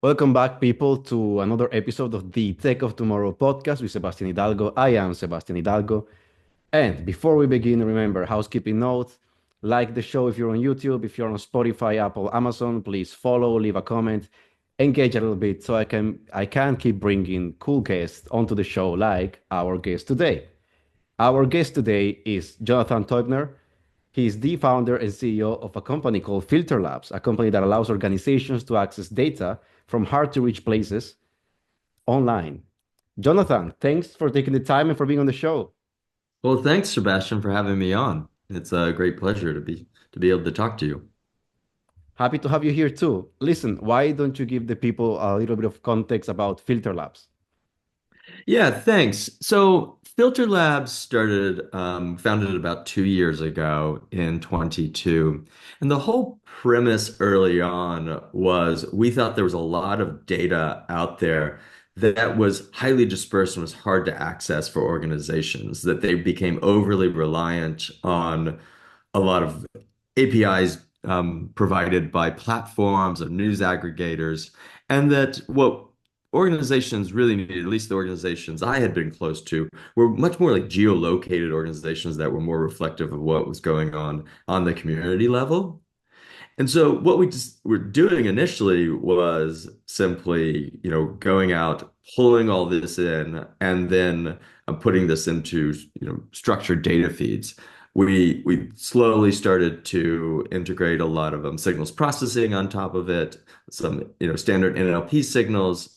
Welcome back, people, to another episode of the Tech of Tomorrow podcast with Sebastian Hidalgo. I am Sebastian Hidalgo. And before we begin, remember housekeeping notes. Like the show if you're on YouTube, if you're on Spotify, Apple, Amazon, please follow, leave a comment, engage a little bit so I can keep bringing cool guests onto the show like our guest today. Our guest today is Jonathan Teubner. He is the founder and CEO of a company called FilterLabs, a company that allows organizations to access data from hard to reach places online. Jonathan, thanks for taking the time and for being on the show. Well, thanks, Sebastian, for having me on. It's a great pleasure to be able to talk to you. Happy to have you here too. Listen, why don't you give the people a little bit of context about FilterLabs? Yeah, thanks. So, FilterLabs founded about 2 years ago in 22. And the whole premise early on was we thought there was a lot of data out there that was highly dispersed and was hard to access for organizations, that they became overly reliant on a lot of APIs provided by platforms or news aggregators, and that what organizations really needed, at least the organizations I had been close to, were much more like geolocated organizations that were more reflective of what was going on the community level. And so what we just were doing initially was simply, going out, pulling all this in, and then putting this into, structured data feeds. We slowly started to integrate a lot of signals processing on top of it, some, standard NLP signals,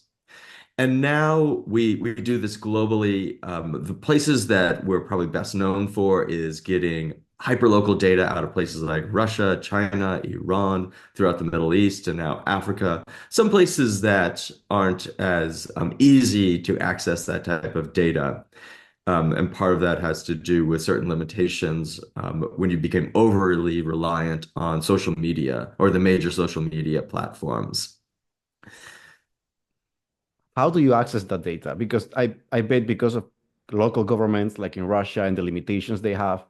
and now we do this globally. The places that we're probably best known for is getting hyperlocal data out of places like Russia, China, Iran, throughout the Middle East, and now Africa. Some places that aren't as easy to access that type of data. And part of that has to do with certain limitations when you became overly reliant on social media or the major social media platforms. How do you access that data? Because I bet because of local governments like in Russia and the limitations they have,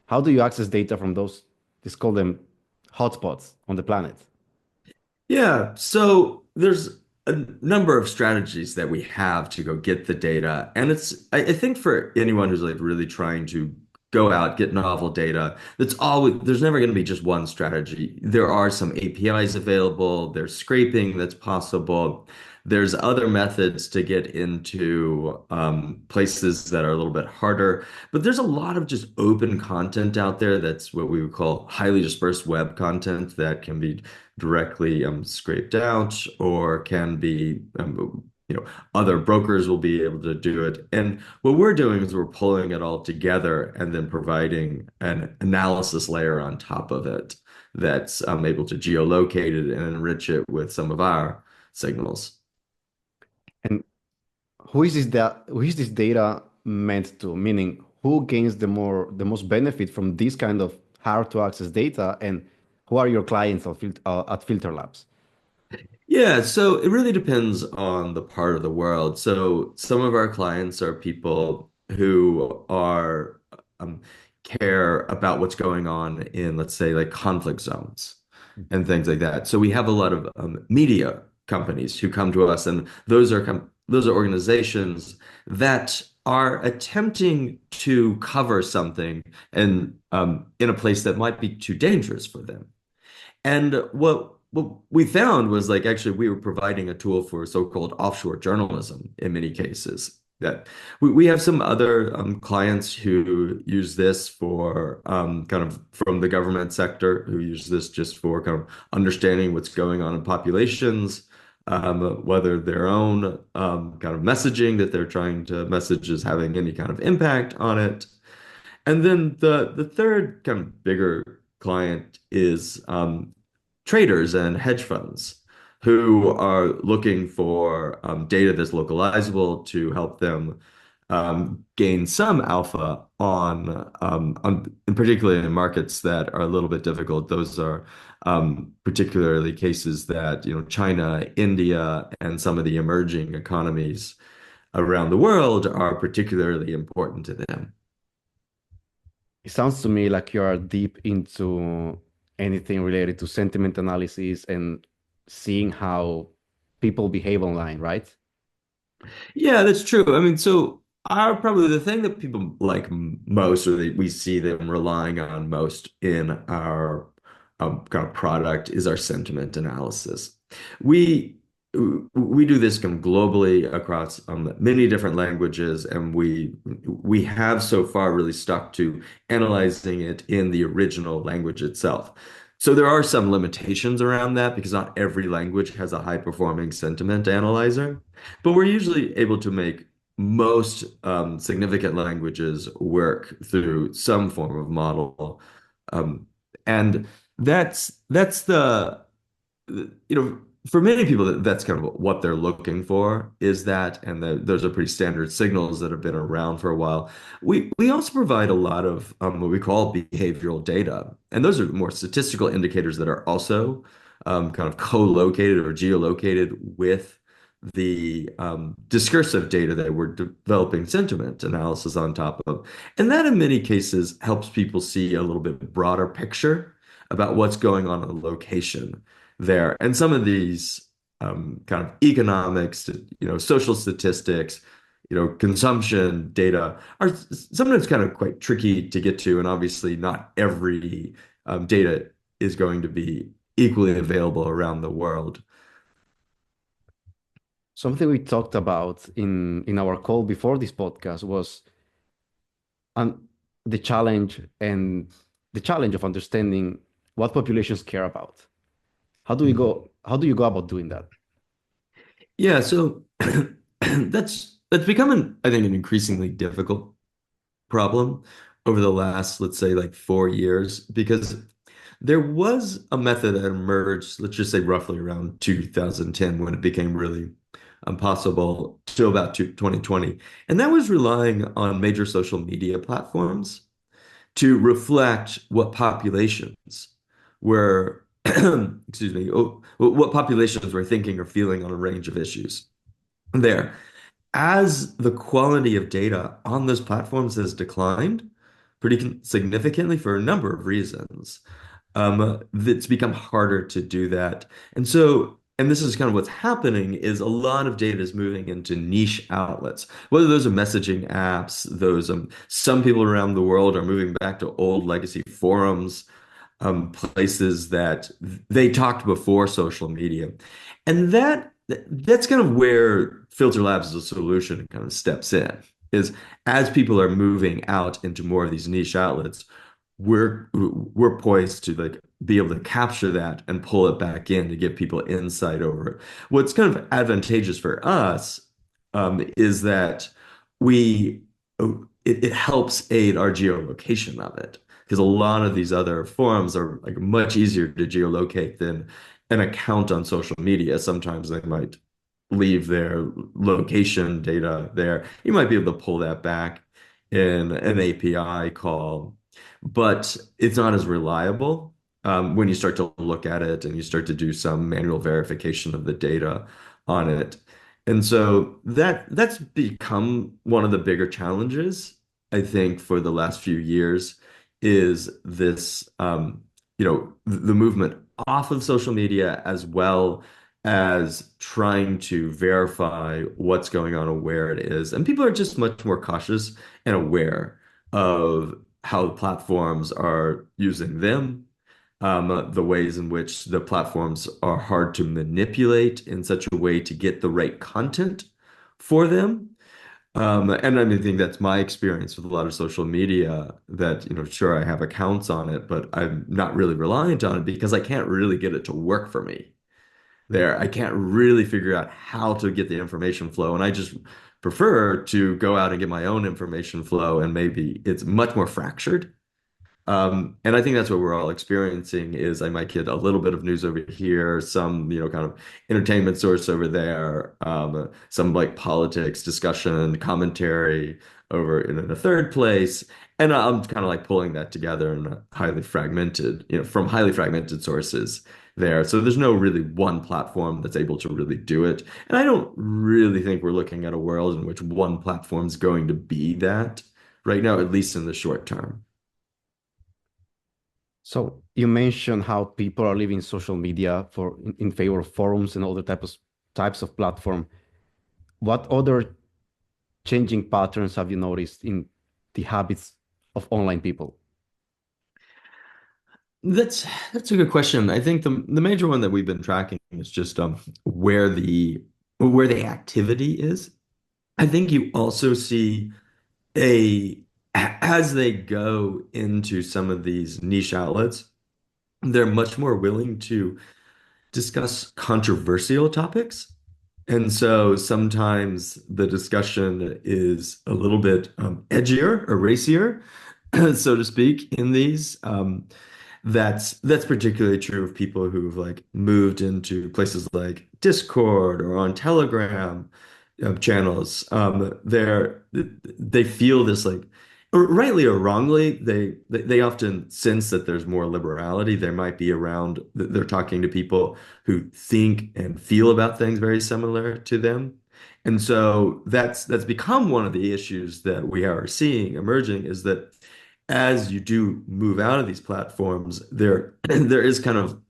how do you access data from those, let's call them hotspots on the planet? Yeah, so there's a number of strategies that we have to go get the data. And I think for anyone who's like really trying to go out, get novel data, there's never going to be just one strategy. There are some APIs available, there's scraping that's possible. There's other methods to get into places that are a little bit harder, but there's a lot of just open content out there that's what we would call highly dispersed web content that can be directly scraped out or can be other brokers will be able to do it. And what we're doing is we're pulling it all together and then providing an analysis layer on top of it that's able to geolocate it and enrich it with some of our signals. And who is this data meant to? Meaning, who gains the most benefit from this kind of hard to access data, and who are your clients at Filter Labs? Yeah, so it really depends on the part of the world. So some of our clients are people who are care about what's going on in, let's say, like conflict zones and things like that. So we have a lot of media companies who come to us, and those are organizations that are attempting to cover something and in a place that might be too dangerous for them. And what we found was like actually we were providing a tool for so-called offshore journalism in many cases. That we have some other clients who use this for kind of from the government sector who use this just for kind of understanding what's going on in populations, whether their own kind of messaging that they're trying to message is having any kind of impact on it. And then the third kind of bigger client is traders and hedge funds who are looking for data that's localizable to help them gain some alpha in particularly in markets that are a little bit difficult. Those are particularly cases that, China, India, and some of the emerging economies around the world are particularly important to them. It sounds to me like you are deep into anything related to sentiment analysis and seeing how people behave online, right? Yeah, that's true. I mean, so our probably the thing that people like most, or that we see them relying on most in our kind of product, is our sentiment analysis. We we do this kind of globally across many different languages, and we have so far really stuck to analyzing it in the original language itself. So there are some limitations around that because not every language has a high-performing sentiment analyzer. But we're usually able to make most significant languages work through some form of model. Um, and that's you know, for many people, that's kind of what they're looking for is that, and those are pretty standard signals that have been around for a while. We also provide a lot of what we call behavioral data, and those are more statistical indicators that are also kind of co-located or geolocated with the discursive data that we're developing sentiment analysis on top of. And that in many cases helps people see a little bit broader picture about what's going on in a location there. And some of these kind of economics, social statistics, consumption data are sometimes kind of quite tricky to get to. And obviously, not every data is going to be equally available around the world. Something we talked about in our call before this podcast was um, the challenge and the challenge of understanding what populations care about. How do you go about doing that? Yeah, so that's become I think, an increasingly difficult problem over the last, let's say, like 4 years, because there was a method that emerged, let's just say roughly around 2010 when it became really impossible till about 2020. And that was relying on major social media platforms to reflect what populations were, excuse me, what populations were thinking or feeling on a range of issues there. As the quality of data on those platforms has declined pretty significantly for a number of reasons, it's become harder to do that. And this is kind of what's happening is a lot of data is moving into niche outlets, whether those are messaging apps, those some people around the world are moving back to old legacy forums, places that they talked before social media. And that's kind of where Filter Labs as a solution kind of steps in, is as people are moving out into more of these niche outlets, we're poised to like be able to capture that and pull it back in to give people insight over it. What's kind of advantageous for us is that we it helps aid our geolocation of it, because a lot of these other forums are like much easier to geolocate than an account on social media. Sometimes they might leave their location data there. You might be able to pull that back in an API call, but it's not as reliable when you start to look at it and you start to do some manual verification of the data on it. And so that's become one of the bigger challenges, I think, for the last few years, is this, the movement off of social media, as well as trying to verify what's going on and where it is. And people are just much more cautious and aware of how the platforms are using them, the ways in which the platforms are hard to manipulate in such a way to get the right content for them. And I think that's my experience with a lot of social media, that, sure, I have accounts on it, but I'm not really reliant on it because I can't really get it to work for me there. I can't really figure out how to get the information flow. And I just prefer to go out and get my own information flow. And maybe it's much more fractured. And I think that's what we're all experiencing, is I might get a little bit of news over here, some, kind of entertainment source over there, some like politics discussion, commentary over in a third place. And I'm kind of like pulling that together in a highly fragmented, from highly fragmented sources there. So there's no really one platform that's able to really do it. And I don't really think we're looking at a world in which one platform is going to be that right now, at least in the short term. So you mentioned how people are leaving social media in favor of forums and other types of types of platform, what other changing patterns have you noticed in the habits of online people? That's that's a good question. I think the major one that we've been tracking is just where the activity is. I think you also see a as they go into some of these niche outlets, they're much more willing to discuss controversial topics. And so sometimes the discussion is a little bit edgier or racier, so to speak, in these. That's particularly true of people who've like moved into places like Discord or on Telegram channels. They feel this like, rightly or wrongly, they often sense that there's more liberality. They might be around. They're talking to people who think and feel about things very similar to them. And so that's become one of the issues that we are seeing emerging is that as you do move out of these platforms, there is kind of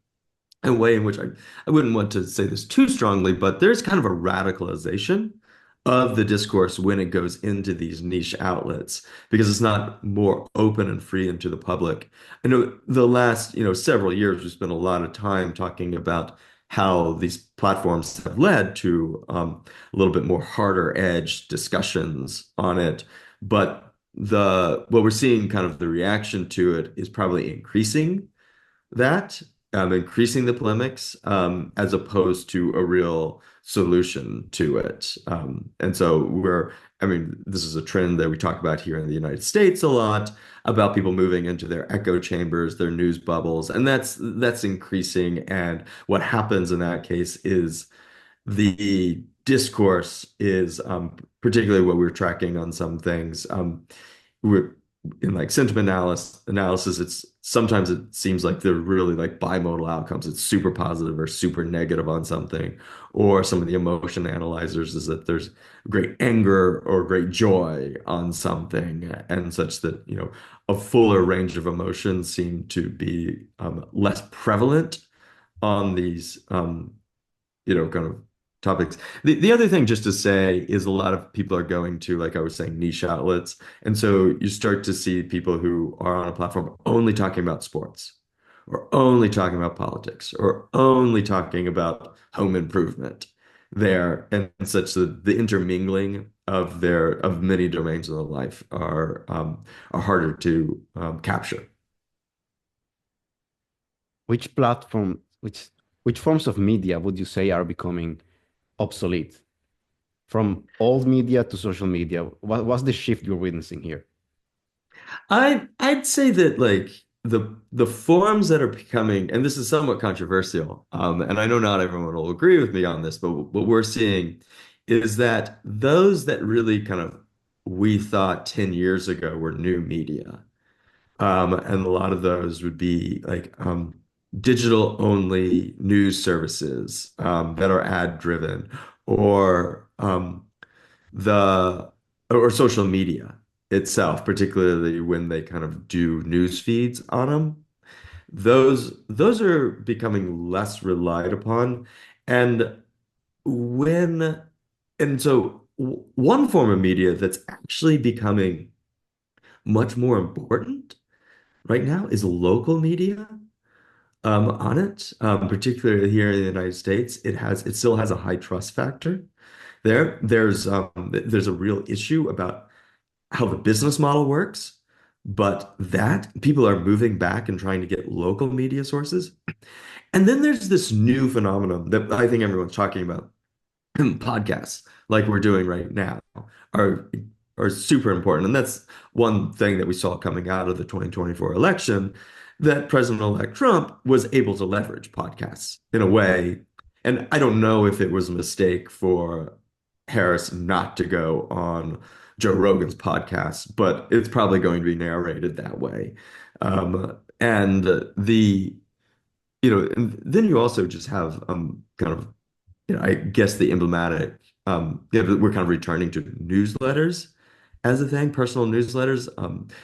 a way in which I wouldn't want to say this too strongly, but there's kind of a radicalization of the discourse when it goes into these niche outlets because it's not more open and free into the public. I know the last, several years, we spent a lot of time talking about how these platforms have led to a little bit more harder edge discussions on it. But the what we're seeing kind of the reaction to it is probably that, increasing the polemics, as opposed to a real solution to it. And so I mean, this is a trend that we talk about here in the United States a lot about people moving into their echo chambers, their news bubbles, and that's increasing. And what happens in that case is the discourse is, particularly what we're tracking on some things. We're in like sentiment analysis, it's sometimes it seems like they're really like bimodal outcomes. It's super positive or super negative on something. Or some of the emotion analyzers is that there's great anger or great joy on something, and such that, a fuller range of emotions seem to be less prevalent on these kind of topics. The other thing just to say is a lot of people are going to, like I was saying, niche outlets. And so you start to see people who are on a platform only talking about sports or only talking about politics or only talking about home improvement there, and such that the intermingling of many domains of their life are harder to capture. Which platform, which forms of media would you say are becoming obsolete? From old media to social media, what's the shift you're witnessing here? I'd say that like the forms that are becoming, and this is somewhat controversial, and I know not everyone will agree with me on this, but what we're seeing is that those that really kind of we thought 10 years ago were new media, and a lot of those would be like digital only news services that are ad driven, or the or social media itself, particularly when they kind of do news feeds on them. Those are becoming less relied upon. And when and so one form of media that's actually becoming much more important right now is local media on it, particularly here in the United States. It still has a high trust factor there. There's a real issue about how the business model works, but that people are moving back and trying to get local media sources. And then there's this new phenomenon that I think everyone's talking about. Podcasts, like we're doing right now, are are super important. And that's one thing that we saw coming out of the 2024 election, that President-elect Trump was able to leverage podcasts in a way. And I don't know if it was a mistake for Harris not to go on Joe Rogan's podcast, but it's probably going to be narrated that way. And and then you also just have kind of, I guess the emblematic, we're kind of returning to newsletters as a thing, personal newsletters.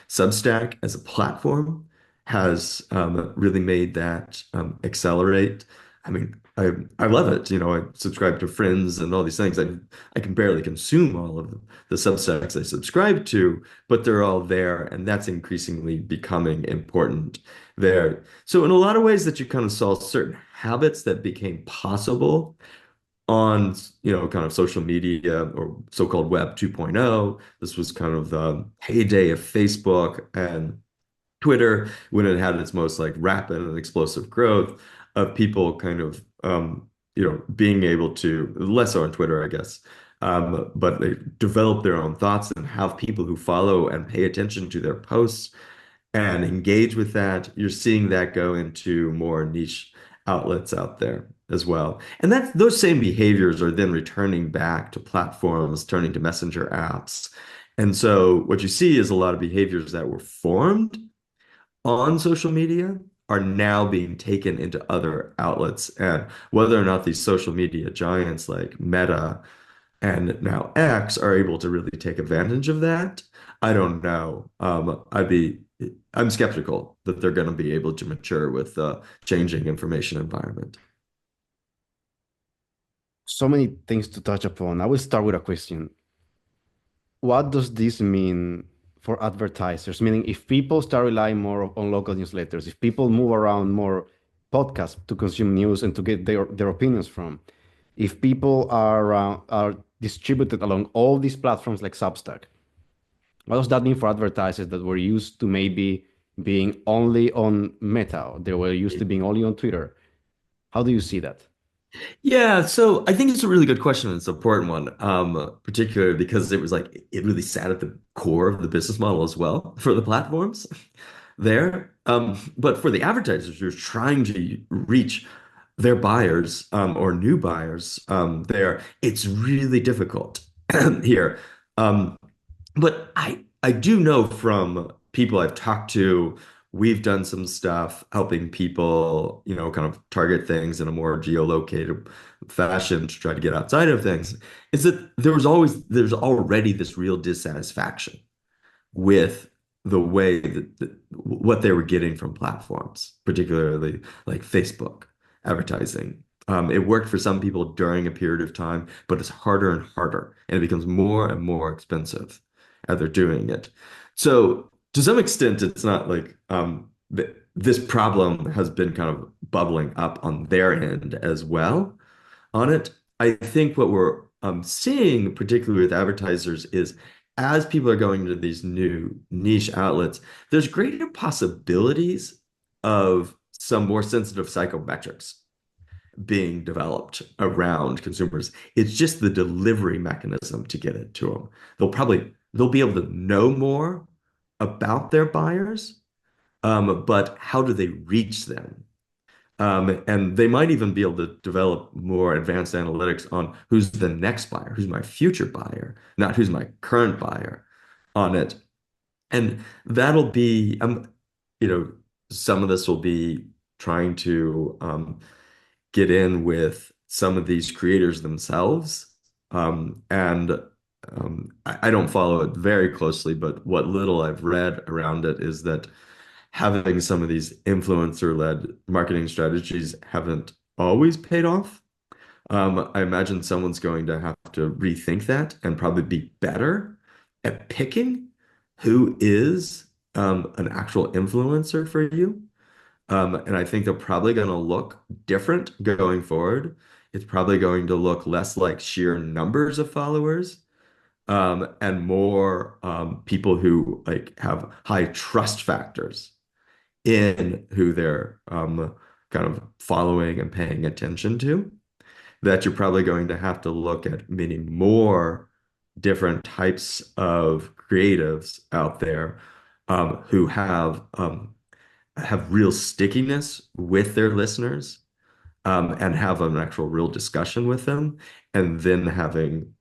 Substack as a platform has really made that accelerate. I mean, I I love it. You know, I subscribe to Friends and all these things. I can barely consume all of the Substacks I subscribe to, but they're all there, and that's increasingly becoming important there. So in a lot of ways that you kind of saw certain habits that became possible on, kind of social media or so-called Web 2.0. This was kind of the heyday of Facebook and Twitter when it had its most like rapid and explosive growth of people kind of being able to less so on Twitter, I guess. But they develop their own thoughts and have people who follow and pay attention to their posts and engage with that. You're seeing that go into more niche outlets out there as well. And that's those same behaviors are then returning back to platforms, turning to messenger apps. And so what you see is a lot of behaviors that were formed on social media are now being taken into other outlets. And whether or not these social media giants like Meta and now X are able to really take advantage of that, I don't know. I'm skeptical that they're going to be able to mature with the changing information environment. So many things to touch upon. I will start with a question. What does this mean for advertisers? Meaning, if people start relying more on local newsletters, if people move around more podcasts to consume news and to get their opinions from, if people are distributed along all these platforms like Substack, what does that mean for advertisers that were used to maybe being only on Meta, or they were used to being only on Twitter? How do you see that? Yeah, so I think it's a really good question. It's an important one, particularly because it was like it really sat at the core of the business model as well for the platforms there. But for the advertisers who are trying to reach their buyers or new buyers there, it's really difficult here. Um, but I do know from people I've talked to, we've done some stuff helping people, kind of target things in a more geolocated fashion to try to get outside of things, is that there's already this real dissatisfaction with the way that what they were getting from platforms, particularly like Facebook advertising. It worked for some people during a period of time, but it's harder and harder, and it becomes more and more expensive as they're doing it. So to some extent, it's not like this problem has been kind of bubbling up on their end as well on it. I think what we're seeing, particularly with advertisers, is as people are going into these new niche outlets, there's greater possibilities of some more sensitive psychometrics being developed around consumers. It's just the delivery mechanism to get it to them. They'll be able to know more about their buyers, but how do they reach them? And they might even be able to develop more advanced analytics on who's the next buyer, who's my future buyer, not who's my current buyer on it. And that'll be, you know, some of this will be trying to get in with some of these creators themselves. And I don't follow it very closely, but what little I've read around it is that having some of these influencer-led marketing strategies haven't always paid off. I imagine someone's going to have to rethink that and probably be better at picking who is an actual influencer for you. And I think they're probably going to look different going forward. It's probably going to look less like sheer numbers of followers, and more people who like have high trust factors in who they're kind of following and paying attention to, that you're probably going to have to look at many more different types of creatives out there who have real stickiness with their listeners, and have an actual real discussion with them, and then having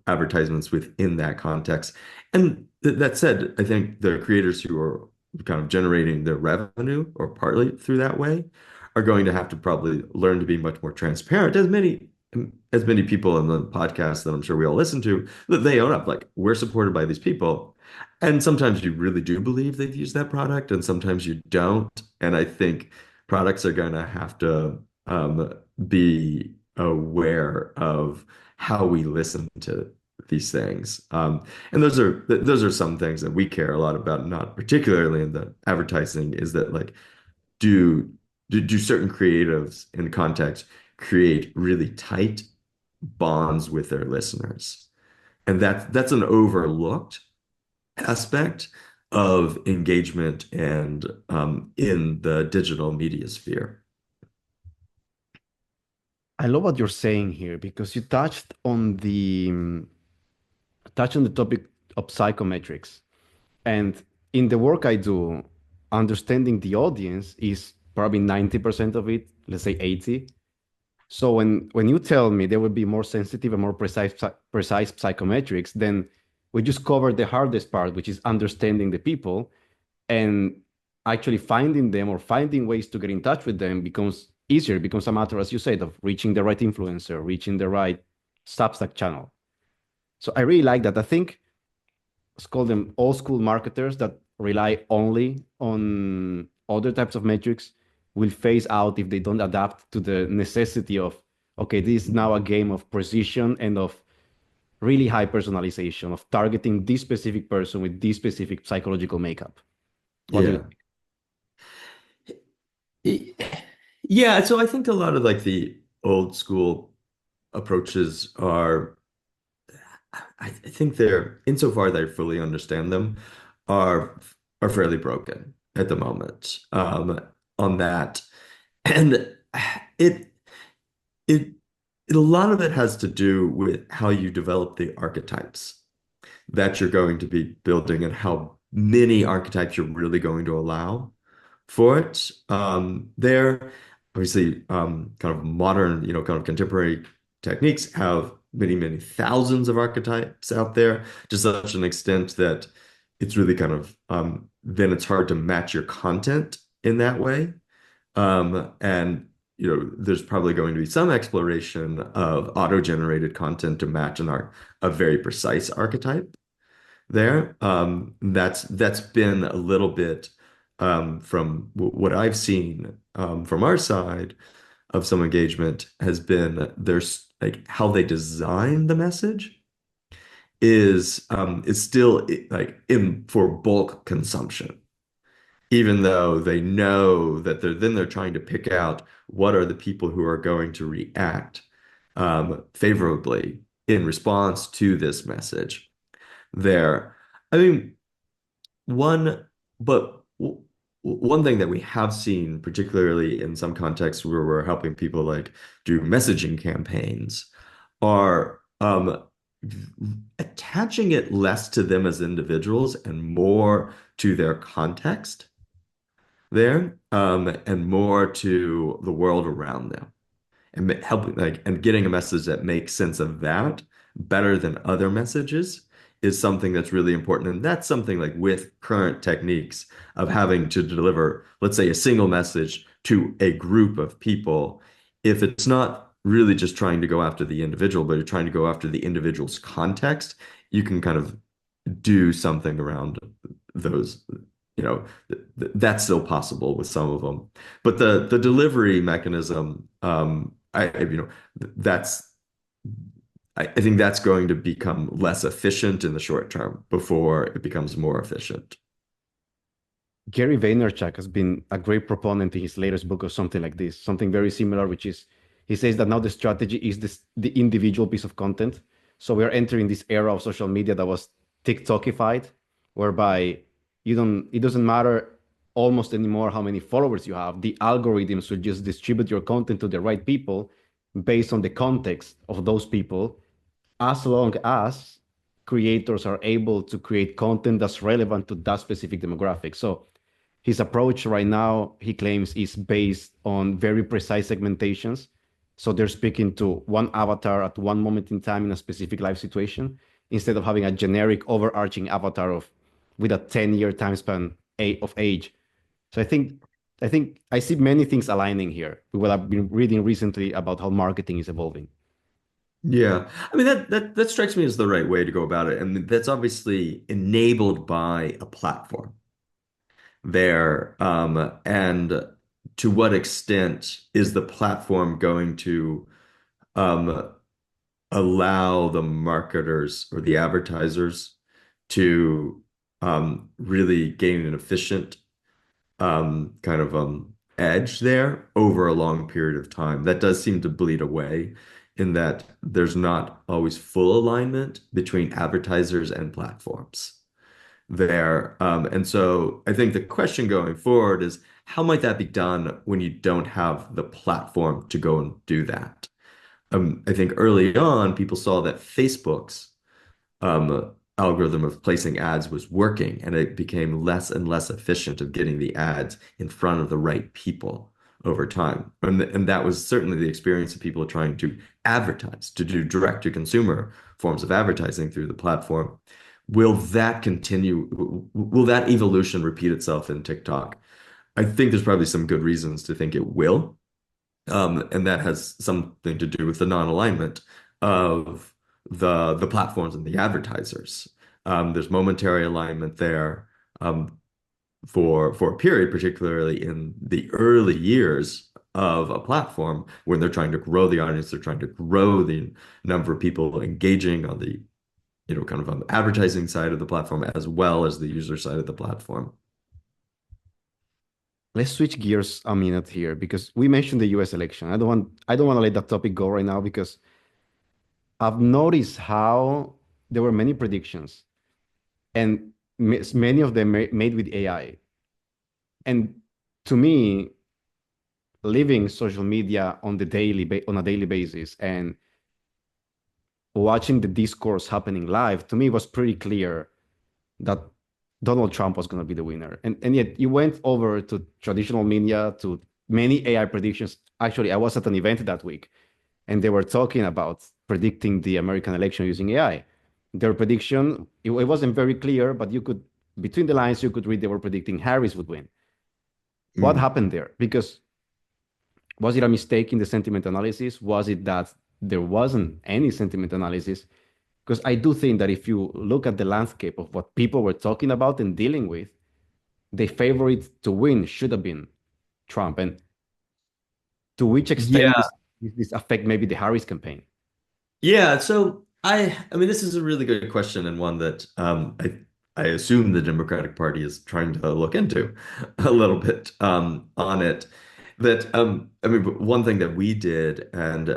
advertisements within that context. And that said, I think the creators who are kind of generating their revenue or partly through that way are going to have to probably learn to be much more transparent, as many people in the podcast that I'm sure we all listen to, that they own up like we're supported by these people. And sometimes you really do believe they've used that product, and sometimes you don't. And I think products are going to have to be aware of how we listen to these things. And those are some things that we care a lot about, not particularly in the advertising, is that like do do certain creatives in context create really tight bonds with their listeners? And that's an overlooked aspect of engagement and in the digital media sphere. I love what you're saying here because you touched on the topic of psychometrics. And in the work I do, understanding the audience is probably 90% of it, let's say 80. So when you tell me there would be more sensitive and more precise psychometrics, then we just covered the hardest part, which is understanding the people, and actually finding them or finding ways to get in touch with them becomes easier, becomes a matter, as you said, of reaching the right influencer, reaching the right Substack channel. So I really like that. I think let's call them old school marketers that rely only on other types of metrics will phase out if they don't adapt to the necessity of, okay, this is now a game of precision and of really high personalization, of targeting this specific person with this specific psychological makeup. What do you Yeah. Yeah, so I think a lot of like the old school approaches are, I think they're, insofar that I fully understand them, are are fairly broken at the moment on that. And it it a lot of it has to do with how you develop the archetypes that you're going to be building and how many archetypes you're really going to allow for it. There, obviously, kind of modern, kind of contemporary techniques have many, many thousands of archetypes out there to such an extent that it's really kind of then it's hard to match your content in that way. And there's probably going to be some exploration of auto-generated content to match a very precise archetype there. That's been a little bit from what I've seen from our side of some engagement has been there's like how they design the message is still like in for bulk consumption, even though they know that they're trying to pick out what are the people who are going to react favorably in response to this message there. I mean, one, but one thing that we have seen, particularly in some contexts where we're helping people like do messaging campaigns, are attaching it less to them as individuals and more to their context there, and more to the world around them and helping like and getting a message that makes sense of that better than other messages is something that's really important. And that's something like with current techniques of having to deliver, let's say, a single message to a group of people, if it's not really just trying to go after the individual, but you're trying to go after the individual's context, you can kind of do something around those. That's still possible with some of them, but the delivery mechanism, that's I think that's going to become less efficient in the short term before it becomes more efficient. Gary Vaynerchuk has been a great proponent in his latest book of something like this, something very similar, which is he says that now the strategy is the individual piece of content. So we are entering this era of social media that was TikTokified, whereby it doesn't matter almost anymore how many followers you have. The algorithms will just distribute your content to the right people based on the context of those people, as long as creators are able to create content that's relevant to that specific demographic. So his approach right now, he claims, is based on very precise segmentations. So they're speaking to one avatar at one moment in time in a specific life situation, instead of having a generic overarching avatar of with a 10-year time span of age. So I think I see many things aligning here with what I've been reading recently about how marketing is evolving. Yeah. I mean that strikes me as the right way to go about it. And that's obviously enabled by a platform there. And to what extent is the platform going to um, allow the marketers or the advertisers to really gain an efficient kind of edge there over a long period of time. That does seem to bleed away in that there's not always full alignment between advertisers and platforms there. And so I think the question going forward is how might that be done when you don't have the platform to go and do that? I think early on, people saw that Facebook's algorithm of placing ads was working, and it became less and less efficient of getting the ads in front of the right people over time. And that was certainly the experience of people trying to advertise, to do direct to consumer forms of advertising through the platform. Will that continue? Will that evolution repeat itself in TikTok? I think there's probably some good reasons to think it will. And that has something to do with the non-alignment of the platforms and the advertisers. There's momentary alignment there for a period, particularly in the early years of a platform when they're trying to grow the audience, they're trying to grow the number of people engaging on the, kind of on the advertising side of the platform as well as the user side of the platform. Let's switch gears a minute here because we mentioned the US election. I don't want to let that topic go right now because I've noticed how there were many predictions and many of them made with AI. And to me, living social media on a daily basis and watching the discourse happening live, to me was pretty clear that Donald Trump was going to be the winner. And yet you went over to traditional media, to many AI predictions. Actually, I was at an event that week and they were talking about predicting the American election using AI. Their prediction, it wasn't very clear, but between the lines, you could read they were predicting Harris would win. What Mm. happened there? Because was it a mistake in the sentiment analysis? Was it that there wasn't any sentiment analysis? Because I do think that if you look at the landscape of what people were talking about and dealing with, the favorite to win should have been Trump. And to which extent Yeah, this affect maybe the Harris campaign? Yeah, so I mean this is a really good question and one that I assume the Democratic Party is trying to look into a little bit on it. That I mean one thing that we did and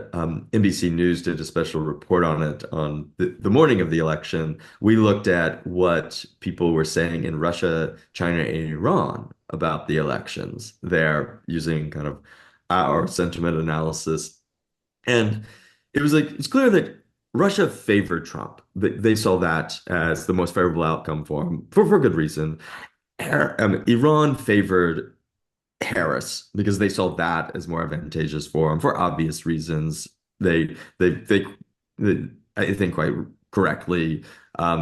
NBC News did a special report on it on the morning of the election. We looked at what people were saying in Russia, China, and Iran about the elections. They're using kind of our sentiment analysis and it was like it's clear that Russia favored Trump. They saw that as the most favorable outcome for him for good reason. Iran favored Harris because they saw that as more advantageous for him for obvious reasons. They I think quite correctly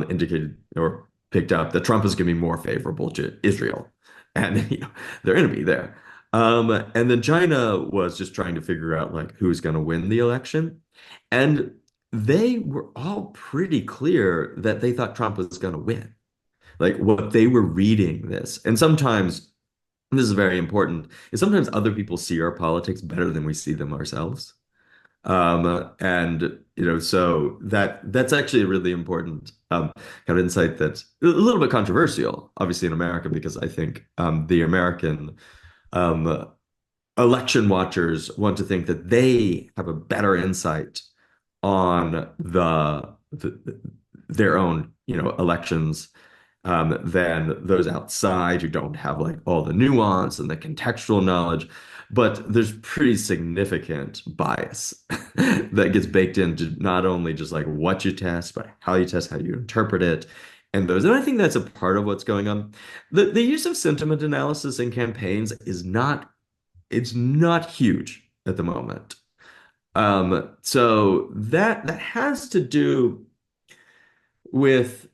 indicated or picked up that Trump is going to be more favorable to Israel, and their enemy there. And then China was just trying to figure out like who's going to win the election, and they were all pretty clear that they thought Trump was going to win. Like what they were reading this, and sometimes this is very important, is sometimes other people see our politics better than we see them ourselves. And so that's actually a really important kind of insight that's a little bit controversial, obviously in America, because I think the American um, election watchers want to think that they have a better insight on their own, elections than those outside who don't have like all the nuance and the contextual knowledge. But there's pretty significant bias that gets baked into not only just like what you test, but how you test, how you interpret it, and those. And I think that's a part of what's going on. The use of sentiment analysis in campaigns is not it's not huge at the moment. So that has to do with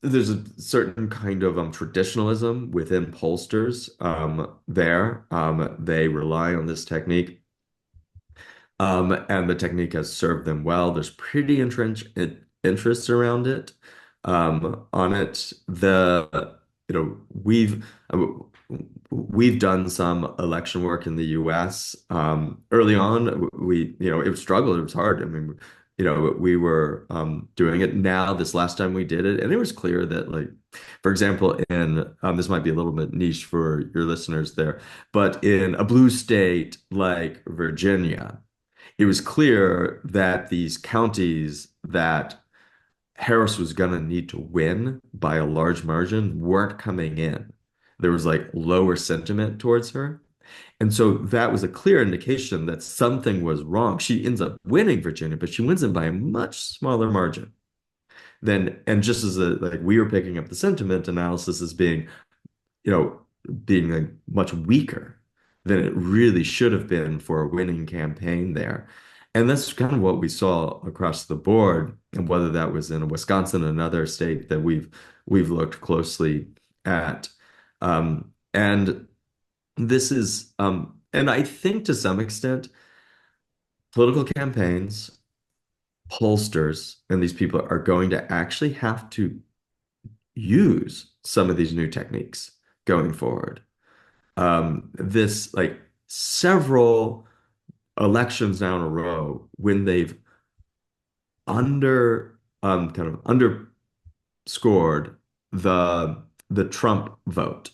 there's a certain kind of traditionalism within pollsters there. They rely on this technique, and the technique has served them well. There's pretty entrenched interest around it, on it. We've we've done some election work in the US. Early on, it struggled. It was hard. I mean, we were doing it now this last time we did it, and it was clear that, like, for example, in this might be a little bit niche for your listeners there, but in a blue state like Virginia, it was clear that these counties that Harris was going to need to win by a large margin weren't coming in. There was like lower sentiment towards her. And so that was a clear indication that something was wrong. She ends up winning Virginia, but she wins it by a much smaller margin than, and just as like we were picking up the sentiment analysis as being, you know, being like much weaker than it really should have been for a winning campaign there. And that's kind of what we saw across the board, and whether that was in Wisconsin, another state that we've looked closely at. And this is and I think to some extent, political campaigns, pollsters, and these people are going to actually have to use some of these new techniques going forward. This like several elections down a row when they've kind of underscored the Trump vote.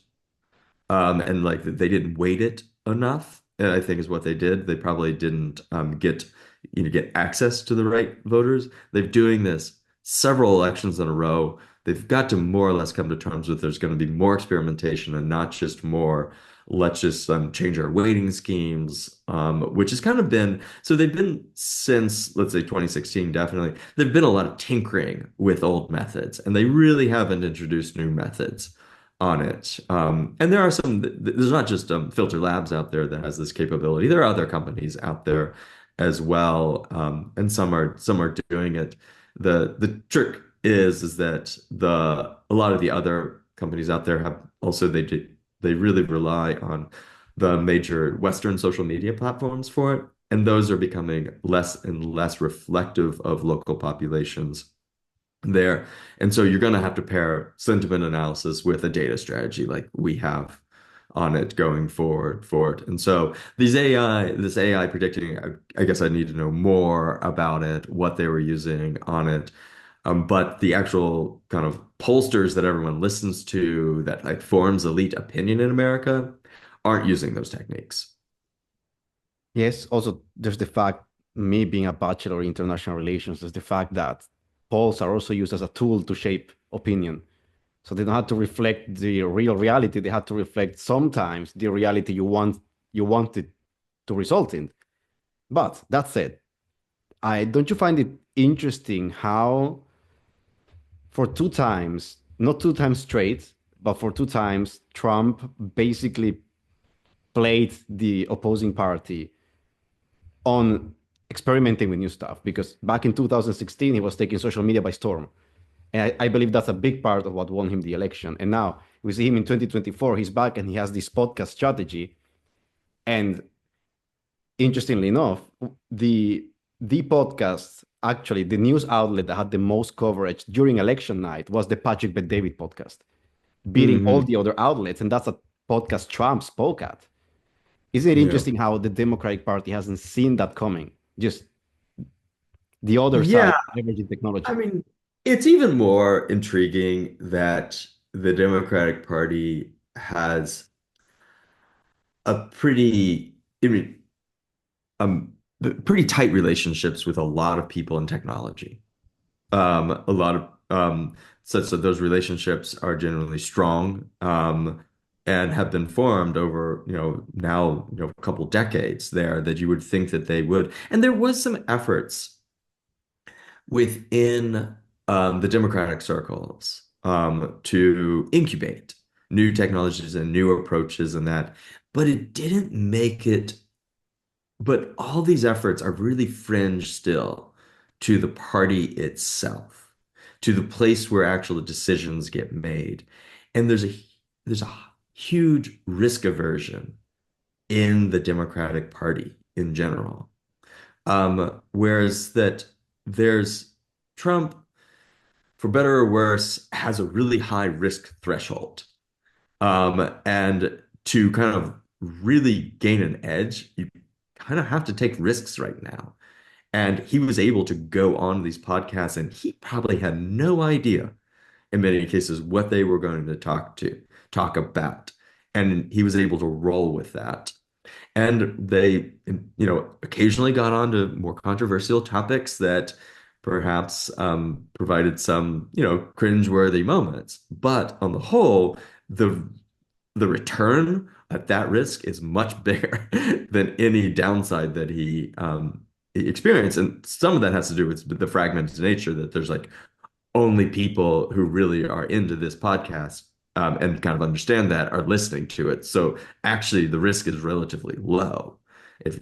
And like they didn't weight it enough, I think is what they did. They probably didn't get access to the right voters. They're doing this several elections in a row. They've got to more or less come to terms with there's going to be more experimentation and not just more. Let's just change our weighting schemes, which has kind of been so they've been since, let's say, 2016, definitely. There've been a lot of tinkering with old methods, and they really haven't introduced new methods on it. And there are there's not just FilterLabs out there that has this capability. There are other companies out there as well, and some are doing it. The trick is that a lot of the other companies out there have also they really rely on the major Western social media platforms for it, and those are becoming less and less reflective of local populations there. And so you're going to have to pair sentiment analysis with a data strategy like we have on it going forward for it. And so this AI predicting, I guess I need to know more about it, what they were using on it. But the actual kind of pollsters that everyone listens to that like forms elite opinion in America aren't using those techniques. Yes, also there's the fact, me being a bachelor in international relations, there's the fact that polls are also used as a tool to shape opinion. So they don't have to reflect the real reality. They have to reflect sometimes the reality you want it to result in. But that said, I don't you find it interesting how for two times, not two times straight, but for two times, Trump basically played the opposing party on experimenting with new stuff? Because back in 2016, he was taking social media by storm. And I believe that's a big part of what won him the election. And now we see him in 2024, he's back and he has this podcast strategy. And interestingly enough, the podcast, actually, the news outlet that had the most coverage during election night was the Patrick Bet David podcast, beating all Hmm. the other outlets. And that's a podcast Trump spoke at. Isn't it Yeah. interesting how the Democratic Party hasn't seen that coming? Just the other Yeah. side leveraging I technology. mean, it's even more intriguing that the Democratic Party has a I mean, um, pretty tight relationships with a lot of people in technology. A lot of such that those relationships are generally strong, and have been formed over, now, a couple decades there that you would think that they would. And there was some efforts within the democratic circles to incubate new technologies and new approaches and that, but it didn't make it. But all these efforts are really fringe still to the party itself, to the place where actual decisions get made. And there's a huge risk aversion in the Democratic Party in general. Whereas that there's Trump, for better or worse, has a really high risk threshold. And to kind of really gain an edge, you kind of have to take risks right now. And he was able to go on these podcasts, and he probably had no idea in many cases what they were going to talk about. And he was able to roll with that. And they, occasionally got on to more controversial topics that perhaps provided some, cringeworthy moments. But on the whole, the the return at that risk is much bigger than any downside that he experienced. And some of that has to do with the fragmented nature that there's like only people who really are into this podcast and kind of understand that are listening to it. So actually, the risk is relatively low. If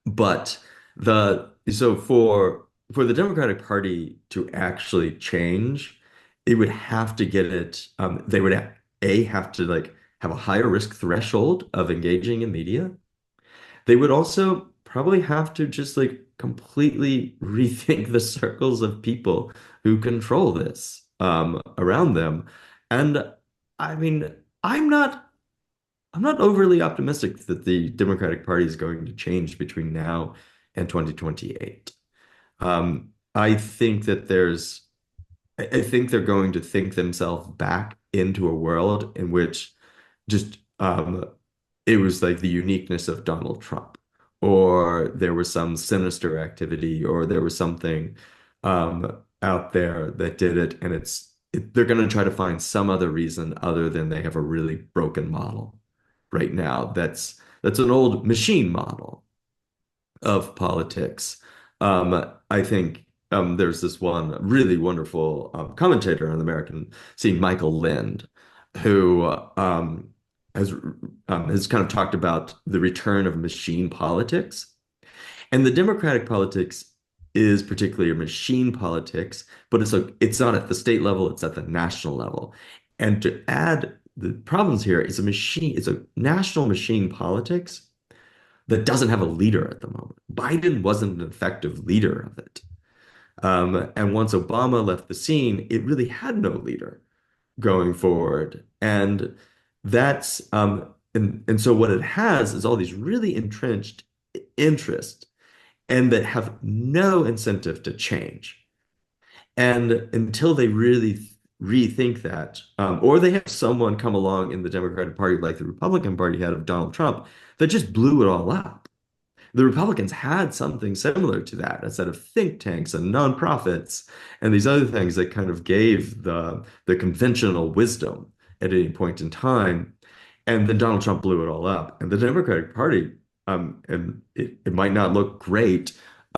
but the so for the Democratic Party to actually change, it would have to get it. They would have to like have a higher risk threshold of engaging in media. They would also probably have to just like completely rethink the circles of people who control this around them. And I mean, I'm not I'm not overly optimistic that the Democratic Party is going to change between now and 2028. I think that I think they're going to think themselves back into a world in which just it was like the uniqueness of Donald Trump, or there was some sinister activity, or there was something out there that did it, and they're going to try to find some other reason other than they have a really broken model right now. That's an old machine model of politics. I think there's this one really wonderful commentator on the American scene, Michael Lind, who has has kind of talked about the return of machine politics. And the Democratic politics is particularly a machine politics, but it's not at the state level, it's at the national level. And to add the problems here is it's a national machine politics that doesn't have a leader at the moment. Biden wasn't an effective leader of it. And once Obama left the scene, it really had no leader going forward. And so what it has is all these really entrenched interests and that have no incentive to change. And until they really rethink that, or they have someone come along in the Democratic Party, like the Republican Party had of Donald Trump, that just blew it all up. The Republicans had something similar to that, a set of think tanks and nonprofits and these other things that kind of gave the conventional wisdom at any point in time. And then Donald Trump blew it all up. And the Democratic Party, and it might not look great,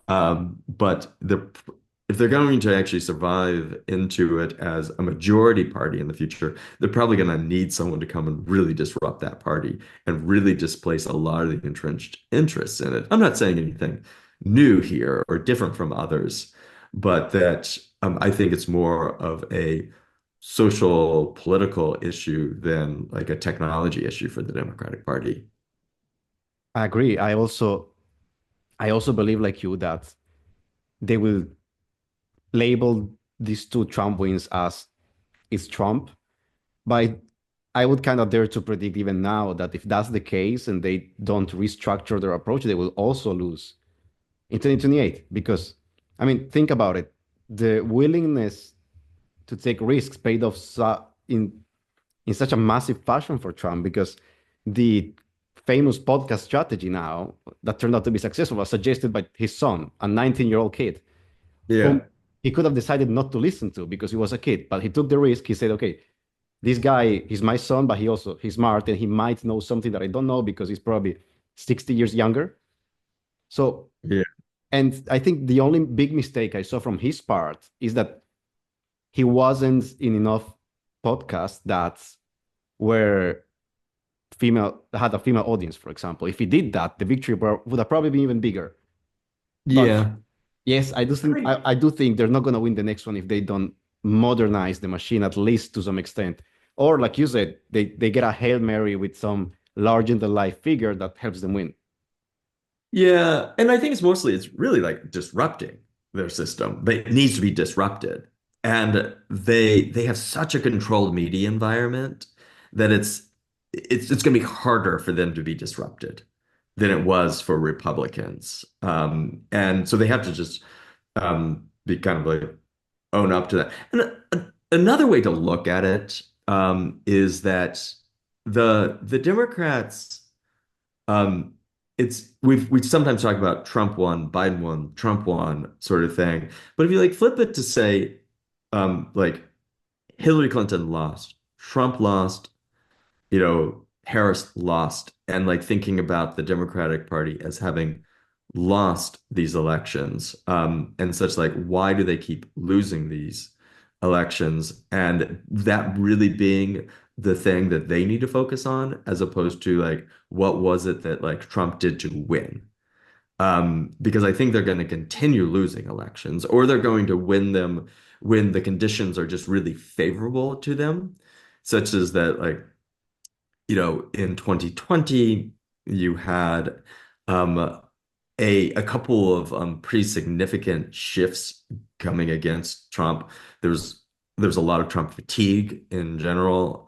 but if they're going to actually survive into it as a majority party in the future, they're probably going to need someone to come and really disrupt that party and really displace a lot of the entrenched interests in it. I'm not saying anything new here or different from others, but that I think it's more of a social political issue than like a technology issue for the Democratic Party. I agree. I also believe like you that they will label these two Trump wins as it's Trump. But I would kind of dare to predict even now that if that's the case and they don't restructure their approach, they will also lose in 2028. Because, I mean, think about it. The willingness to take risks paid off in such a massive fashion for Trump because the famous podcast strategy now that turned out to be successful was suggested by his son, a 19-year-old kid, whom Yeah. he could have decided not to listen to because he was a kid. But he took the risk. He said, okay, this guy, he's my son, but he's smart and he might know something that I don't know because he's probably 60 years younger. So, Yeah. and I think the only big mistake I saw from his part is that he wasn't in enough podcasts that were had a female audience, for example. If he did that, the victory would have probably been even bigger. But Yeah. yes, I do think they're not going to win the next one if they don't modernize the machine at least to some extent. Or like you said, they get a Hail Mary with some larger than life figure that helps them win. Yeah, and I think it's really like disrupting their system, but it needs to be disrupted. And they have such a controlled media environment that it's going to be harder for them to be disrupted than it was for Republicans. And so they have to just be kind of like own up to that. And another way to look at it is that the Democrats, um, it's we sometimes talk about Trump won, Biden won, Trump won sort of thing. But if you like flip it to say like Hillary Clinton lost, Trump lost, Harris lost, and like thinking about the Democratic Party as having lost these elections, and such like, why do they keep losing these elections? And that really being the thing that they need to focus on, as opposed to like, what was it that like Trump did to win? Because I think they're going to continue losing elections, or they're going to win them when the conditions are just really favorable to them, such as that, like, in 2020, you had um, a couple of pretty significant shifts coming against Trump. There's a lot of Trump fatigue in general.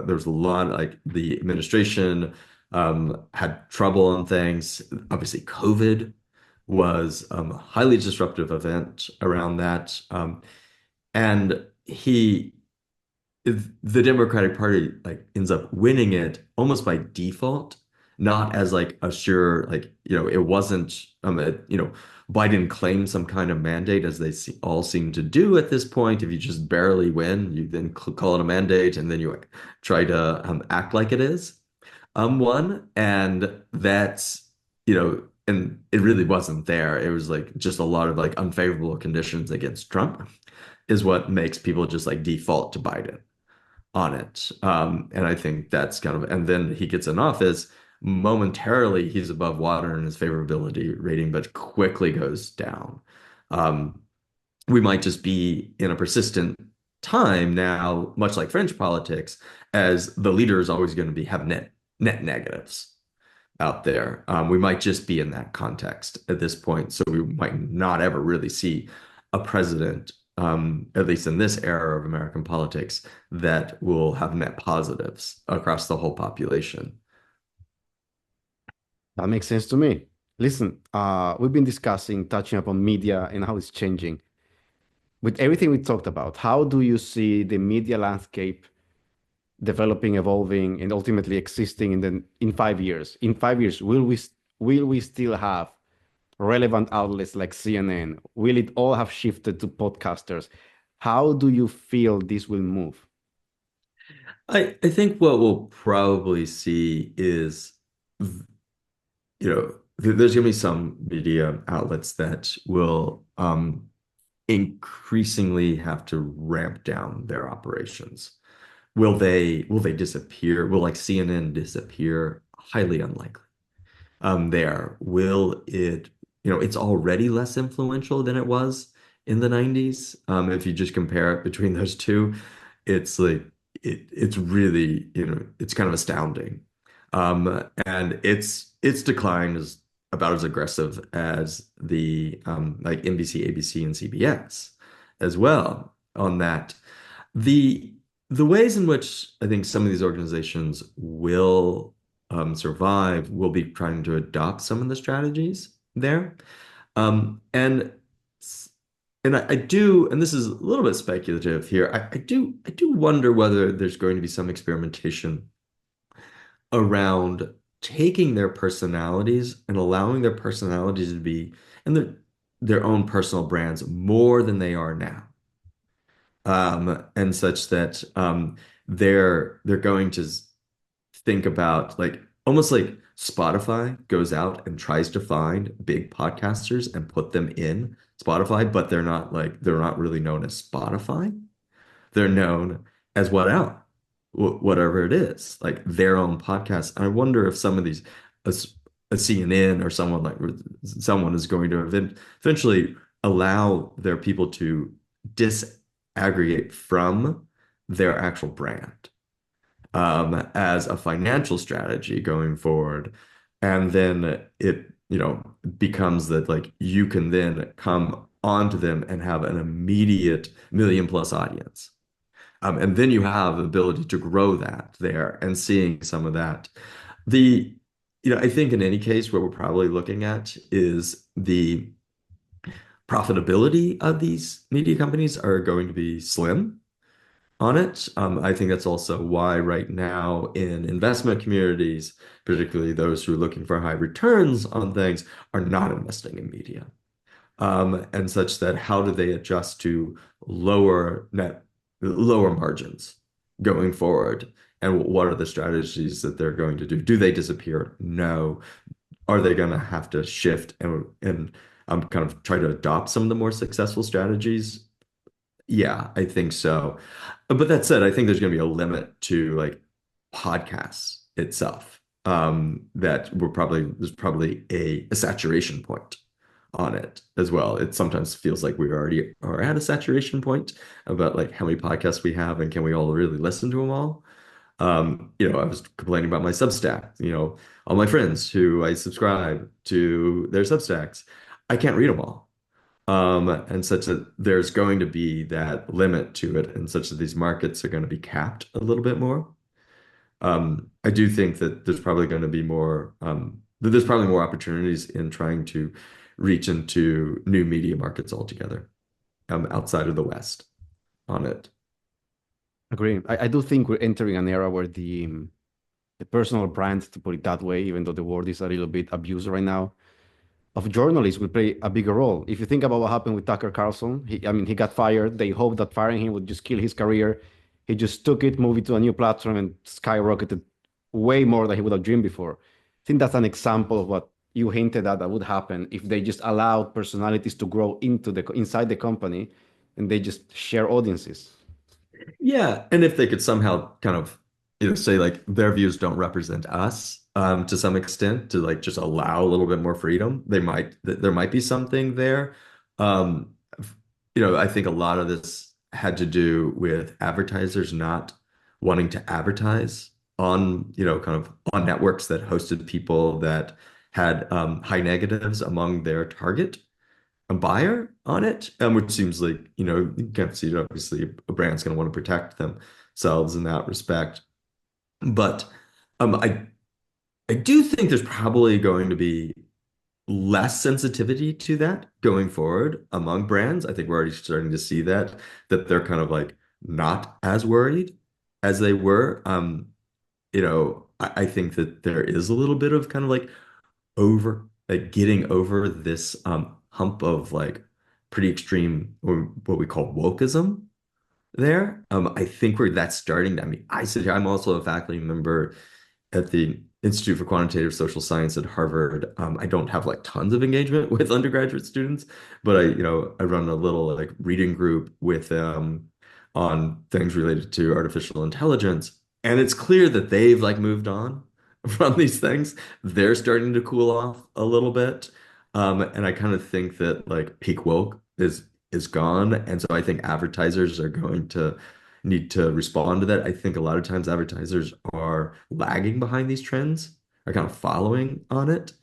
There's a lot like the administration had trouble on things. Obviously, COVID was a highly disruptive event around that. And the Democratic Party like ends up winning it almost by default, not as like a sure like it wasn't Biden claimed some kind of mandate as all seem to do at this point. If you just barely win, you then call it a mandate and then you try to act like it is one, and that's and it really wasn't there. It was like just a lot of like unfavorable conditions against Trump is what makes people just like default to Biden on it. And I think that's kind of, and then he gets in office, momentarily he's above water in his favorability rating, but quickly goes down. Um, we might just be in a persistent time now, much like French politics, as the leader is always going to have net negatives out there. We might just be in that context at this point. So we might not ever really see a president, at least in this era of American politics, that will have net positives across the whole population. That makes sense to me. Listen, we've been discussing, touching upon media and how it's changing. With everything we talked about, how do you see the media landscape developing, evolving, and ultimately existing in 5 years? In 5 years, will we still have relevant outlets like CNN? Will it all have shifted to podcasters? How do you feel this will move? I think what we'll probably see is, there's going to be some media outlets that will increasingly have to ramp down their operations. Will they disappear? Will like CNN disappear? Highly unlikely. There. Will it, it's already less influential than it was in the 90s. If you just compare it between those two, it's like it's really, it's kind of astounding. And its decline is about as aggressive as the like NBC, ABC, and CBS as well on that. The the ways in which I think some of these organizations will survive will be trying to adopt some of the strategies there. Um, and and I do, and this is a little bit speculative here. I do wonder whether there's going to be some experimentation around taking their personalities and allowing their personalities to be and their own personal brands more than they are now. And such that they're going to think about like almost like Spotify goes out and tries to find big podcasters and put them in Spotify, but they're not really known as Spotify. They're known as whatever it is, like their own podcast. I wonder if some of these, a, a CNN or someone is going to eventually allow their people to disaggregate from their actual brand as a financial strategy going forward. And then it, becomes that like you can then come onto them and have an immediate million plus audience And then you have the ability to grow that there and seeing some of that. The, I think in any case, what we're probably looking at is the profitability of these media companies are going to be slim on it. I think that's also why right now in investment communities, particularly those who are looking for high returns on things, are not investing in media. And such that how do they adjust to lower lower margins going forward? And what are the strategies that they're going to do? Do they disappear? No. Are they going to have to shift and kind of try to adopt some of the more successful strategies? Yeah, I think so. But that said, I think there's going to be a limit to like podcasts itself. That there's probably a saturation point on it as well. It sometimes feels like we already are at a saturation point about like how many podcasts we have and can we all really listen to them all. I was complaining about my Substack, all my friends who I subscribe to their Substacks. I can't read them all. And such that there's going to be that limit to it, and such that these markets are going to be capped a little bit more. I do think that there's probably more opportunities in trying to reach into new media markets altogether, outside of the West on it. Agree. I do think we're entering an era where the personal brand, to put it that way, even though the word is a little bit abused right now, of journalists will play a bigger role. If you think about what happened with Tucker Carlson, I mean, he got fired. They hoped that firing him would just kill his career. He just took it, moved it to a new platform, and skyrocketed way more than he would have dreamed before. I think that's an example of what you hinted at that would happen if they just allowed personalities to grow inside the company, and they just share audiences. Yeah, and if they could somehow kind of, say like their views don't represent us, to some extent, to like just allow a little bit more freedom, there might be something there. Um, I think a lot of this had to do with advertisers not wanting to advertise on, kind of on networks that hosted people that had high negatives among their target a buyer on it, which seems like, you can't see it. Obviously, a brand's going to want to protect themselves in that respect. But I do think there's probably going to be less sensitivity to that going forward among brands. I think we're already starting to see that they're kind of like not as worried as they were. I think that there is a little bit of kind of like getting over this hump of like pretty extreme or what we call wokeism there. I think where that's starting. I mean, I sit here, I'm also a faculty member at the Institute for Quantitative Social Science at Harvard. I don't have like tons of engagement with undergraduate students, but I run a little like reading group with on things related to artificial intelligence. And it's clear that they've like moved on from these things. They're starting to cool off a little bit. And I kind of think that like peak woke is gone. And so I think advertisers are going to need to respond to that. I think a lot of times advertisers are lagging behind these trends, are kind of following on it.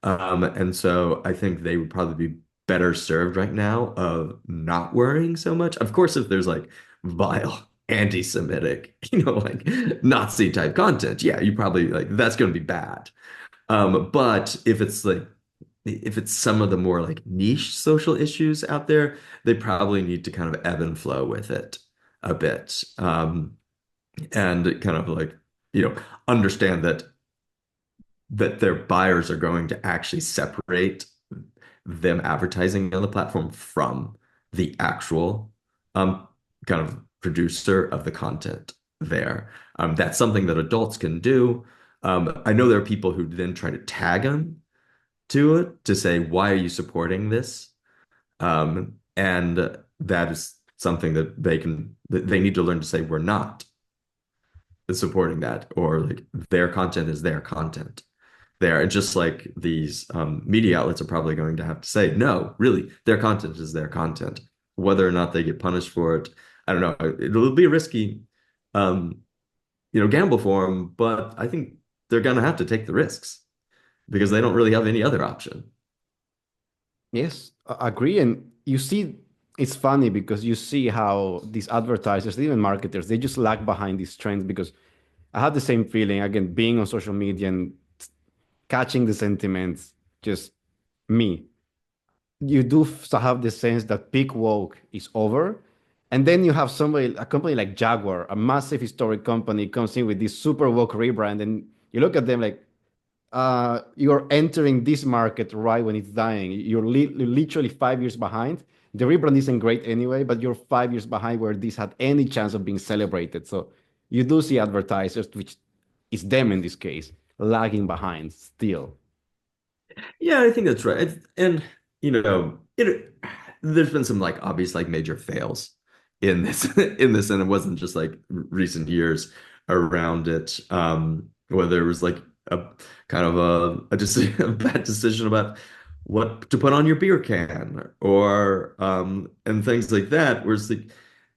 And so I think they would probably be better served right now of not worrying so much. Of course, if there's like vile anti-Semitic, like Nazi type content, yeah, you probably like that's going to be bad. But if it's some of the more like niche social issues out there, they probably need to kind of ebb and flow with it a bit. And kind of like, understand that their buyers are going to actually separate them advertising on the platform from the actual kind of producer of the content there. That's something that adults can do. I know there are people who then try to tag them to it to say, why are you supporting this? And that is something that they need to learn to say, we're not supporting that, or like their content is their content there. And just like these media outlets are probably going to have to say, no, really, their content is their content. Whether or not they get punished for it, I don't know. It'll be a risky, um, gamble for them, but I think they're going to have to take the risks because they don't really have any other option. Yes, I agree. And you see it's funny because you see how these advertisers, even marketers, they just lag behind these trends because I had the same feeling again being on social media and catching the sentiments, just me. You do have the sense that peak woke is over. And then you have somebody, a company like Jaguar, a massive historic company, comes in with this super woke rebrand, and you look at them like, you're entering this market right when it's dying. You're literally 5 years behind. The rebrand isn't great anyway, but you're 5 years behind where this had any chance of being celebrated. So you do see advertisers, which is them in this case, lagging behind still. Yeah, I think that's right. And there's been some like obvious like major fails in this in this, and it wasn't just like recent years around it. Whether it was like a kind of a decision, a bad decision about what to put on your beer can, or and things like that, where it's like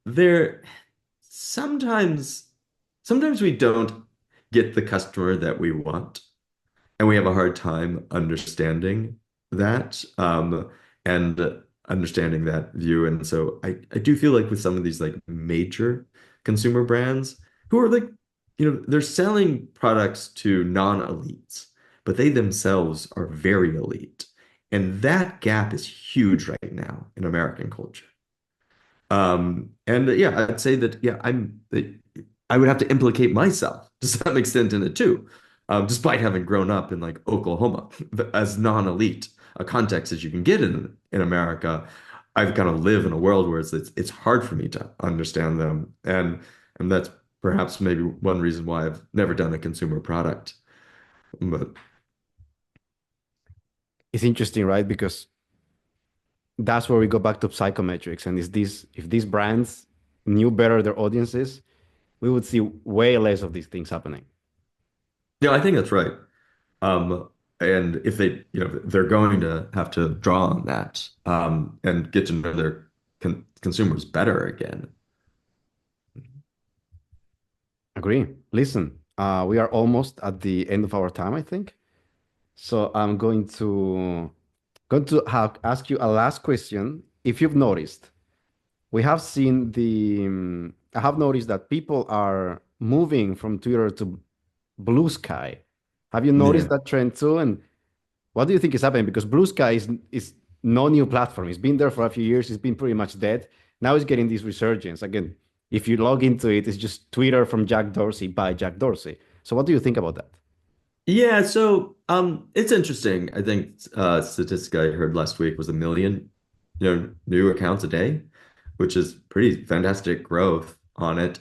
there sometimes sometimes we don't get the customer that we want, and we have a hard time understanding that, and understanding that view. And so I do feel like with some of these like major consumer brands who are like, they're selling products to non-elites, but they themselves are very elite. And that gap is huge right now in American culture. And yeah, I'd say that, yeah, I would have to implicate myself to some extent in it too, despite having grown up in like Oklahoma as non-elite a context as you can get in America. I've kind of live in a world where it's hard for me to understand them, and that's perhaps maybe one reason why I've never done a consumer product. But It's interesting, right? Because that's where we go back to psychometrics. And is this if these brands knew better their audiences, we would see way less of these things happening. yeah, I think that's right. And if they're going to have to draw on that, and get to know their consumers better again. Agree. Listen, we are almost at the end of our time, I think. So I'm going to have ask you a last question. If you've noticed, we have seen I have noticed that people are moving from Twitter to Blue Sky. Have you noticed Yeah. that trend too? And what do you think is happening? Because Blue Sky is no new platform. It's been there for a few years. It's been pretty much dead. Now it's getting this resurgence. Again, if you log into it, it's just Twitter from Jack Dorsey by Jack Dorsey. So what do you think about that? Yeah, so it's interesting. I think statistic I heard last week was 1 million, new accounts a day, which is pretty fantastic growth on it.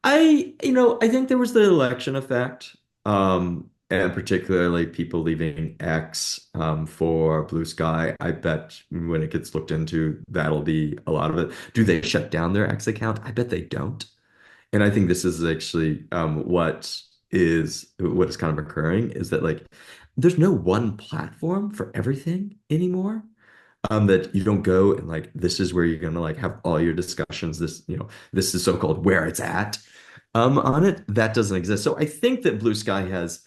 I think there was the election effect, and particularly people leaving X for Blue Sky. I bet when it gets looked into, that'll be a lot of it. Do they shut down their X account? I bet they don't. And I think this is actually what is kind of occurring is that like there's no one platform for everything anymore. That you don't go and like this is where you're gonna like have all your discussions. This is so-called where it's at on it. That doesn't exist. So I think that Blue Sky has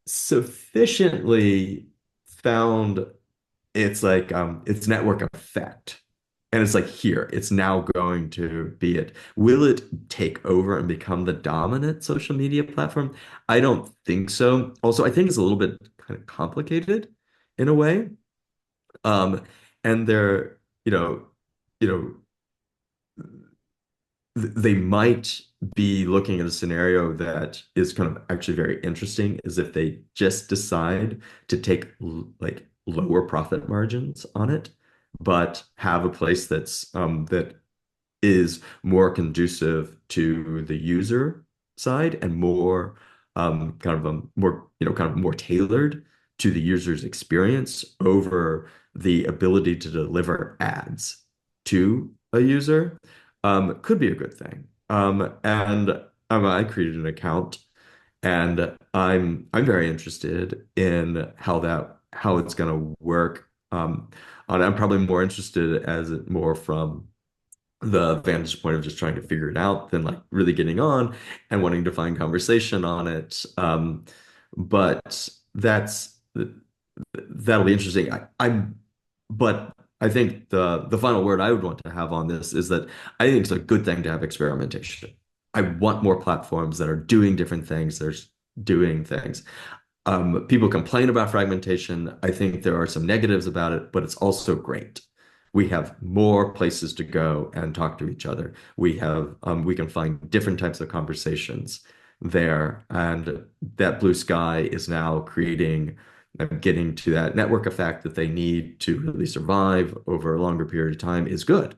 sufficiently found its network effect. And it's like here, it's now going to be it. Will it take over and become the dominant social media platform? I don't think so. Also, I think it's a little bit kind of complicated in a way. Um, and they're, you know, they might be looking at a scenario that is kind of actually very interesting, is if they just decide to take like lower profit margins on it, but have a place that is more conducive to the user side and more kind of more tailored to the user's experience over the ability to deliver ads to a user, could be a good thing. And I created an account, and I'm very interested in how it's going to work. I'm probably more interested as it more from the vantage point of just trying to figure it out than like really getting on and wanting to find conversation on it. But that'll be interesting. But I think the final word I would want to have on this is that I think it's a good thing to have experimentation. I want more platforms that are doing different things. There's doing things. People complain about fragmentation. I think there are some negatives about it, but it's also great. We have more places to go and talk to each other. We can find different types of conversations there, and that blue sky is now creating getting to that network effect that they need to really survive over a longer period of time is good.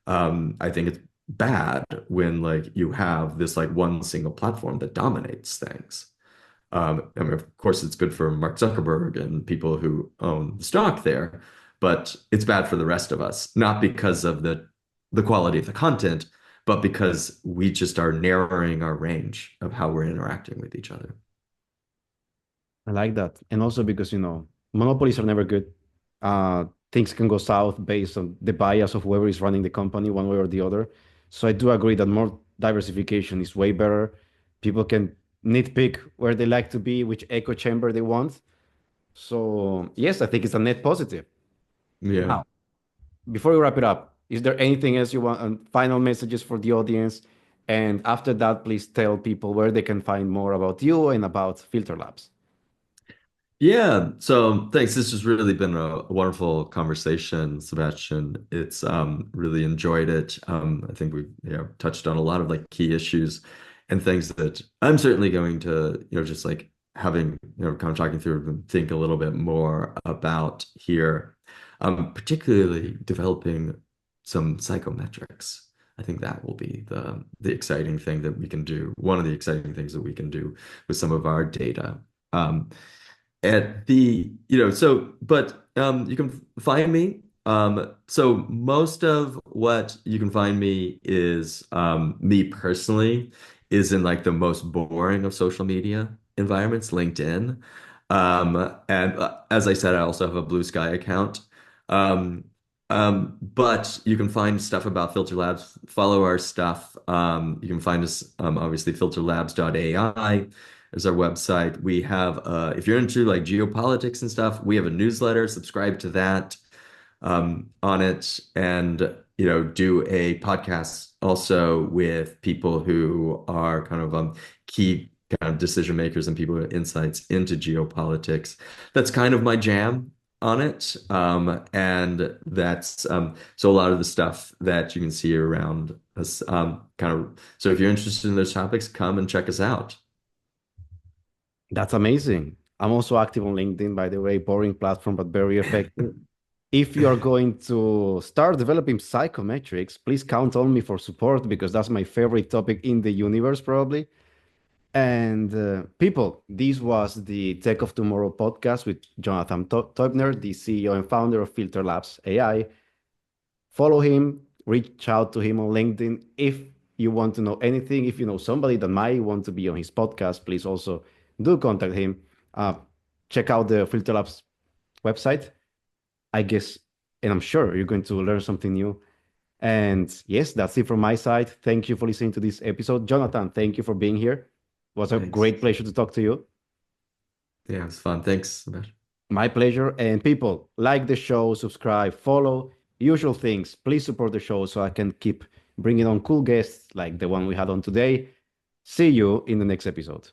I think it's bad when like you have this like one single platform that dominates things. I mean, of course, it's good for Mark Zuckerberg and people who own the stock there, but it's bad for the rest of us, not because of the quality of the content, but because we just are narrowing our range of how we're interacting with each other. I like that. And also because, monopolies are never good. Things can go south based on the bias of whoever is running the company one way or the other. So I do agree that more diversification is way better. People can nitpick where they like to be, which echo chamber they want. So yes, I think it's a net positive. Yeah. Now, before we wrap it up, is there anything else you want, final messages for the audience? And after that, please tell people where they can find more about you and about Filter Labs. Yeah, so thanks. This has really been a wonderful conversation, Sebastian. It's really enjoyed it. I think we've touched on a lot of like key issues and things that I'm certainly going to, just like having, kind of talking through and think a little bit more about here. Particularly developing some psychometrics. I think that will be the exciting thing that we can do. One of the exciting things that we can do with some of our data. Um, at the so but you can find me so most of what you can find me is me personally is in like the most boring of social media environments, LinkedIn. And as I said, I also have a Blue Sky account. um but you can find stuff about Filter Labs, follow our stuff. You can find us obviously filterlabs.ai is our website. We have, if you're into like geopolitics and stuff, we have a newsletter. Subscribe to that on it, and do a podcast also with people who are kind of key kind of decision makers and people with insights into geopolitics. That's kind of my jam on it, and that's so a lot of the stuff that you can see around us, kind of. So if you're interested in those topics, come and check us out. That's amazing. I'm also active on LinkedIn, by the way, boring platform, but very effective. If you are going to start developing psychometrics, please count on me for support because that's my favorite topic in the universe, probably. And people, this was the Tech of Tomorrow podcast with Jonathan Teubner, the CEO and founder of Filter Labs AI. Follow him, reach out to him on LinkedIn if you want to know anything. If you know somebody that might want to be on his podcast, please also do contact him. Uh, Check out the Filter Labs website, I guess, and I'm sure you're going to learn something new. And yes, that's it from my side. Thank you for listening to this episode. Jonathan, thank you for being here. It was a Thanks. great pleasure to talk to you. Yeah, it's fun. Thanks, Sebastian. My pleasure. And people, like the show, subscribe, follow, usual things. Please support the show so I can keep bringing on cool guests like the one we had on today. See you in the next episode.